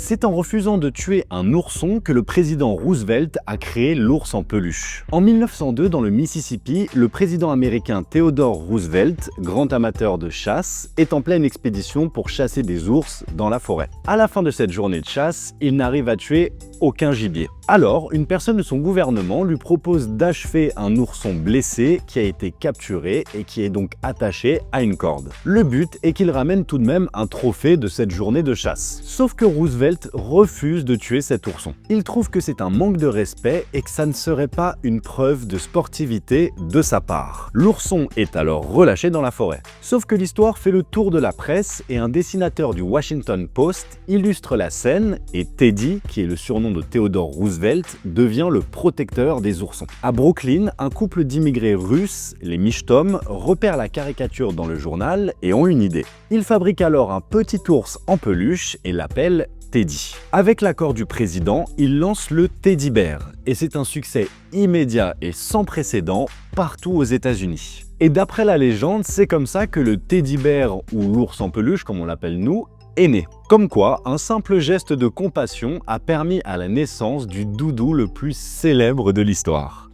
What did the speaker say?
C'est en refusant de tuer un ourson que le président Roosevelt a créé l'ours en peluche. En 1902, dans le Mississippi, le président américain Theodore Roosevelt, grand amateur de chasse, est en pleine expédition pour chasser des ours dans la forêt. À la fin de cette journée de chasse, il n'arrive à tuer aucun gibier. Alors, une personne de son gouvernement lui propose d'achever un ourson blessé qui a été capturé et qui est donc attaché à une corde. Le but est qu'il ramène tout de même un trophée de cette journée de chasse. Sauf que Roosevelt refuse de tuer cet ourson. Il trouve que c'est un manque de respect et que ça ne serait pas une preuve de sportivité de sa part. L'ourson est alors relâché dans la forêt. Sauf que l'histoire fait le tour de la presse et un dessinateur du Washington Post illustre la scène et Teddy, qui est le surnom de Theodore Roosevelt, devient le protecteur des oursons. À Brooklyn, un couple d'immigrés russes, les Michtom, repèrent la caricature dans le journal et ont une idée. Ils fabriquent alors un petit ours en peluche et l'appellent Teddy. Avec l'accord du président, ils lancent le Teddy Bear et c'est un succès immédiat et sans précédent partout aux États-Unis. Et d'après la légende, c'est comme ça que le Teddy Bear, ou l'ours en peluche comme on l'appelle nous, est né. Comme quoi, un simple geste de compassion a permis à la naissance du doudou le plus célèbre de l'histoire.